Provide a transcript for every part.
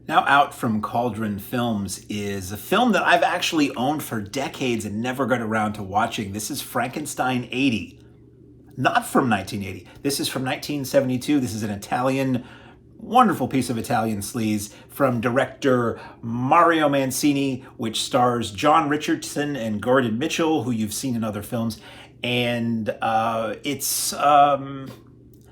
Now out from Cauldron Films is a film that I've actually owned for decades and never got around to watching. This is Frankenstein 80. Not from 1980. This is from 1972. This is an Italian, wonderful piece of Italian sleaze from director Mario Mancini, which stars John Richardson and Gordon Mitchell, who you've seen in other films. And it's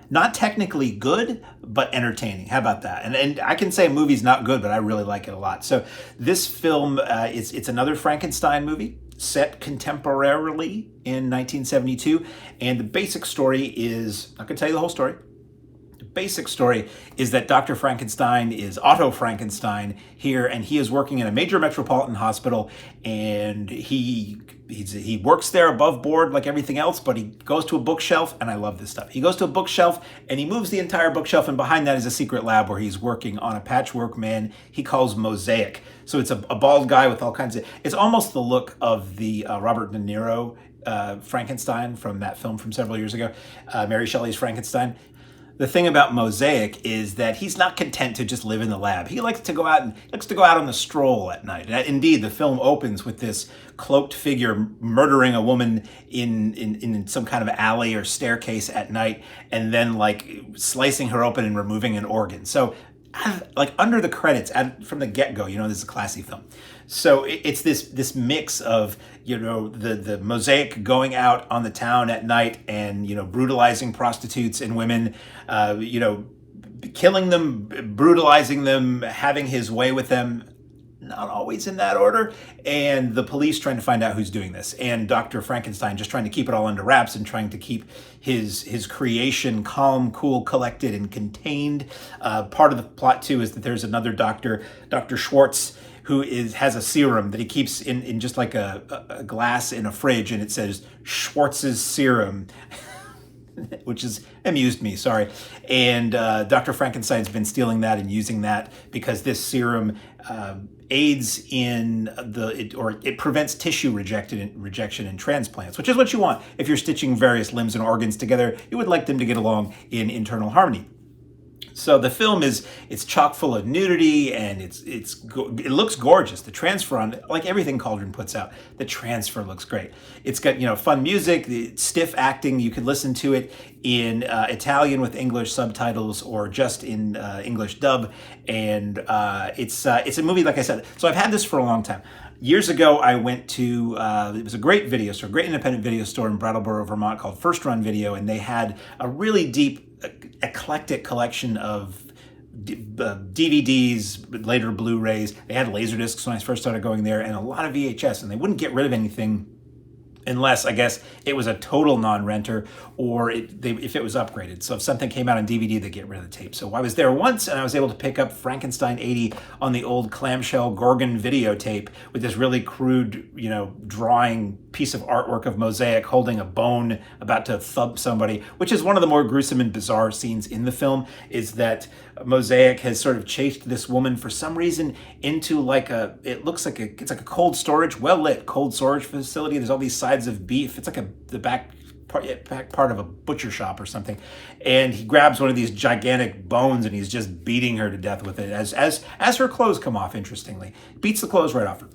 not technically good, but entertaining. How about that? And I can say a movie's not good, but I really like it a lot. So this film, it's another Frankenstein movie set contemporarily in 1972. And the basic story is, I'm not gonna tell you the whole story. The basic story is that Dr. Frankenstein is Otto Frankenstein here, and he is working in a major metropolitan hospital, and he works there above board like everything else, but he goes to a bookshelf, and I love this stuff. He goes to a bookshelf, and he moves the entire bookshelf, and behind that is a secret lab where he's working on a patchwork man he calls Mosaic. So it's a bald guy with all kinds of... It's almost the look of the Robert De Niro Frankenstein from that film from several years ago, Mary Shelley's Frankenstein. The thing about Mosaic is that he's not content to just live in the lab. He likes to go out on the stroll at night. And indeed, the film opens with this cloaked figure murdering a woman in some kind of alley or staircase at night, and then like slicing her open and removing an organ. So like under the credits from the get-go, this is a classy film. So it's this mix of, the Mosaic going out on the town at night and, brutalizing prostitutes and women, killing them, brutalizing them, having his way with them, not always in that order, and the police trying to find out who's doing this, and Dr. Frankenstein just trying to keep it all under wraps and trying to keep his creation calm, cool, collected, and contained. Part of the plot too is that there's another doctor, Dr. Schwartz, who has a serum that he keeps in just like a glass in a fridge, and it says Schwartz's serum. Which has amused me, sorry. And Dr. Frankenstein's been stealing that and using that because this serum aids in it prevents tissue rejection and transplants, which is what you want. If you're stitching various limbs and organs together, you would like them to get along in internal harmony. So the film it's chock full of nudity, and it looks gorgeous. The transfer on, like everything Cauldron puts out, the transfer looks great. It's got fun music, the stiff acting. You could listen to it in Italian with English subtitles or just in English dub, and it's a movie, like I said. So I've had this for a long time. Years ago, I went to, it was a great video store, great independent video store in Brattleboro, Vermont called First Run Video, and they had a really deep, eclectic collection of DVDs, later Blu-rays. They had Laserdiscs when I first started going there, and a lot of VHS, and they wouldn't get rid of anything unless, I guess, it was a total non-renter or if it was upgraded. So if something came out on DVD, they get rid of the tape. So I was there once, and I was able to pick up Frankenstein 80 on the old clamshell Gorgon videotape with this really crude, drawing piece of artwork of Mosaic holding a bone about to thump somebody, which is one of the more gruesome and bizarre scenes in the film, is that Mosaic has sort of chased this woman for some reason into it's like a cold storage, well-lit cold storage facility. There's all these sides of beef. It's like the back part of a butcher shop or something. And he grabs one of these gigantic bones and he's just beating her to death with it as her clothes come off, interestingly. Beats the clothes right off her.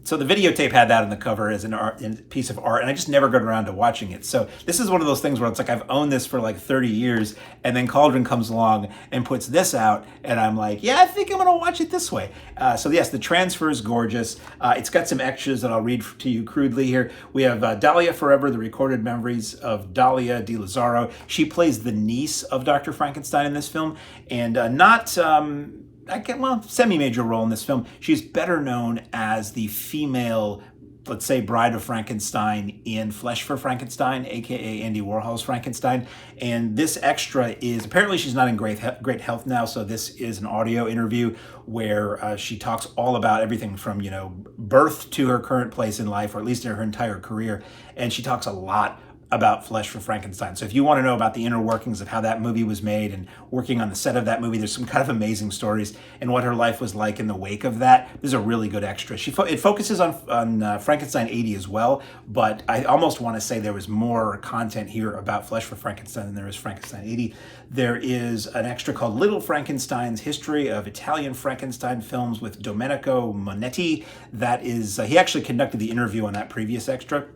So the videotape had that on the cover as a piece of art, and I just never got around to watching it. So this is one of those things where it's like I've owned this for like 30 years, and then Cauldron comes along and puts this out, and I'm like, yeah, I think I'm going to watch it this way. So yes, the transfer is gorgeous. It's got some extras that I'll read to you crudely here. We have Dalila Forever, the recorded memories of Dalila di Lazzaro. She plays the niece of Dr. Frankenstein in this film, and semi-major role in this film. She's better known as the female, let's say, bride of Frankenstein in Flesh for Frankenstein, aka Andy Warhol's Frankenstein. And this extra is, apparently she's not in great health now, so this is an audio interview where she talks all about everything from, birth to her current place in life, or at least in her entire career. And she talks a lot about Flesh for Frankenstein. So if you want to know about the inner workings of how that movie was made and working on the set of that movie, there's some kind of amazing stories and what her life was like in the wake of that. This is a really good extra. It focuses on Frankenstein 80 as well, but I almost want to say there was more content here about Flesh for Frankenstein than there is Frankenstein 80. There is an extra called Little Frankenstein's History of Italian Frankenstein Films with Domenico Monetti. That is, he actually conducted the interview on that previous extra.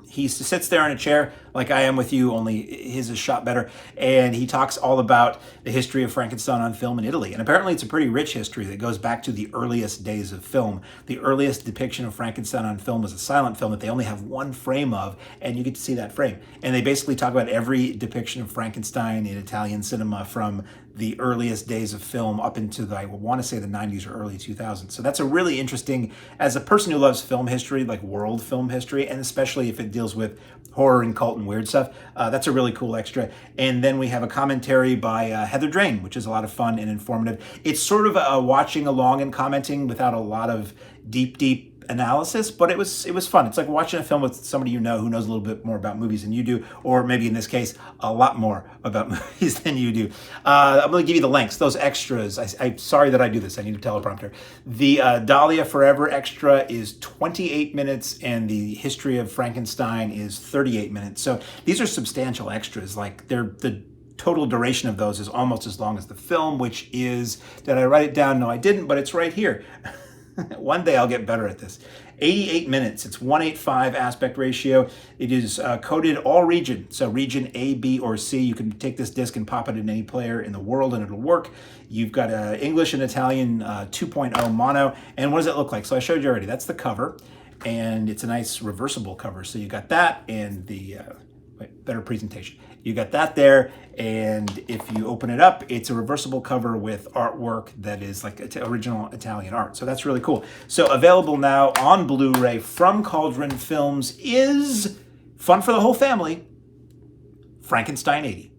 He sits there in a chair like I am with you, only his is shot better. And he talks all about the history of Frankenstein on film in Italy. And apparently it's a pretty rich history that goes back to the earliest days of film. The earliest depiction of Frankenstein on film was a silent film that they only have one frame of, and you get to see that frame. And they basically talk about every depiction of Frankenstein in Italian cinema from the earliest days of film up into I want to say the 90s or early 2000s. So that's a really interesting, as a person who loves film history, like world film history, and especially if it deals with horror and cult and weird stuff, that's a really cool extra. And then we have a commentary by Heather Drain, which is a lot of fun and informative. It's sort of a watching along and commenting without a lot of deep analysis, but it was fun. It's like watching a film with somebody you know who knows a little bit more about movies than you do, or maybe in this case, a lot more about movies than you do. I'm going to give you the links, those extras. I'm sorry that I do this. I need a teleprompter. The Dalila Forever extra is 28 minutes, and the History of Frankenstein is 38 minutes. So these are substantial extras. Like the total duration of those is almost as long as the film, which is, did I write it down? No, I didn't, but it's right here. One day I'll get better at this. 88 minutes. It's 1:8:5 aspect ratio. It is coded all region. So region A, B, or C. You can take this disc and pop it in any player in the world and it'll work. You've got English and Italian 2.0 mono. And what does it look like? So I showed you already. That's the cover. And it's a nice reversible cover. So you got that and the better presentation. You got that there, and if you open it up, it's a reversible cover with artwork that is like original Italian art. So that's really cool. So available now on Blu-ray from Cauldron Films is fun for the whole family, Frankenstein 80.